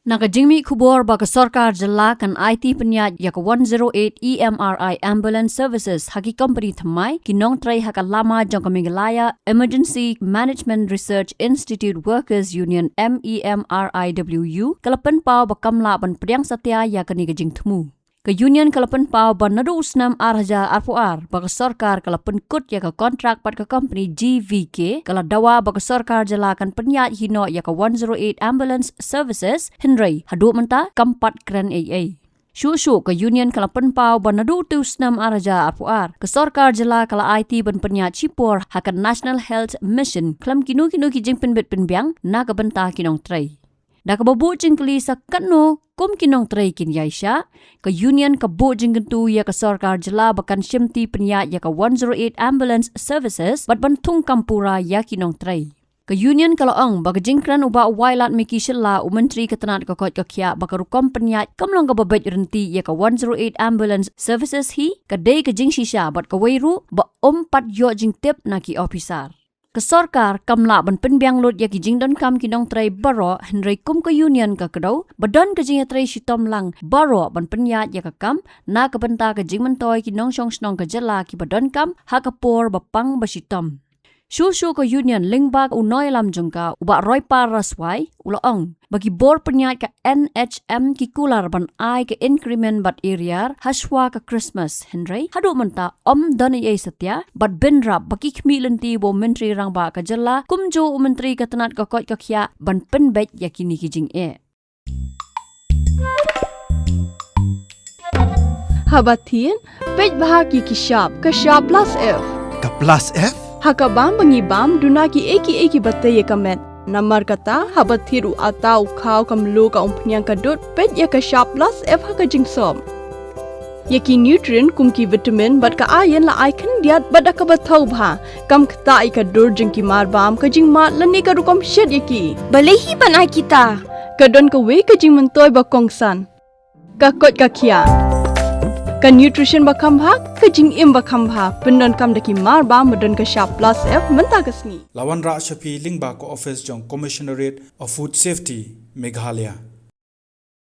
Nakajingmi kubor baka Sorkar jala kan IT Pynïaid yak 108 EMRI ambulance services haki company thamai ki Nongtrei haka lama jong ka Meghalaya Emergency Management Research Institute Workers Union MEMRIWU kalapan pau bakamla ban priang satya ya kani kajing thmu. Ke union kalapan pau ban nadu usnam Arrear baka Sorkar kalapan kut ya ka kontrak pat ka company GVK kala dawa baka Sorkar jala kan Pynïaid hino ya ka 108 ambulance services Nongtrei hadu menta kampat kren AA. Shu ke union kalapan pau ban nadu usnam Arrear ke Sorkar jala kala IT ban Pynïaid chipor hakan National Health Mission Khlem kinu ki jing penbet penbiang na ka benta ki Nongtrei. Da ka babu jingkli sa kano kum ki Nongtrei kin yaisha ke union ka bu jinggentu ya ka Sorkar jala bakan shimti Pynïaid ya ka 108 ambulance services bat bantung kampura ya ki Nongtrei. Ke union kalau ang baga jingkran uba wailat miki shilla menteri ketenat ka kot ka kya baka rukom Pynïaid kamlong ka babet renti ya ka 108 ambulance services hi ka day ka jing shisha bat ka weiru ba pat yo jing tip na ki officer. Ke Sorkar kamla ban penbiang lot ya ki jingdon kam ki Nongtrei baro Nongtrei kum ke union ka kedau badon ke jing Nongtrei shitom lang baro ban Pynïaid ya ka kam na ka benta ke jing mentoi ki nongshong snong ka jala ki badon kam ha ka por bapang bashitom. Shu ke union lingbag unoy lam jongka uba roy paraswai ulaong bagi bor Pynïaid ka NHM ki kular ban ai ke increment bat Arrear haswa ka Christmas Nongtrei hadu menta doni ai satya bat benra baki khmi lenti bo menteri rang ba ka jalla kumjo menteri ka tenat ka kot ka khya ban penbet yakini ki jing e. Habatin pej bahagi ki shop ka shop plus F Ka plus F? Hakabam bangibam dunaki eki batay kamet. Namar kata habathiru atau kau kamlu ka umpnyang kadut pet ya ka shop plus F haka jingsom. Yaki nutrient kumki vitamin bat ka iron la icon diat bat ka bathau bha kam kta ai ka dur jingki marbam ka jingma lani ka rukom shed yaki. Balehi banai kita. Kadon ka we ka jing mentoy ba kongsan. Ka kot ka khia. Ka nutrition bakam bha ka jing im bakam bha pendon kam daki mar ba modon ka shop plus F menta kasni Lawan Ra Shafi Lingba ko office jong Commissionerate of Food Safety Meghalaya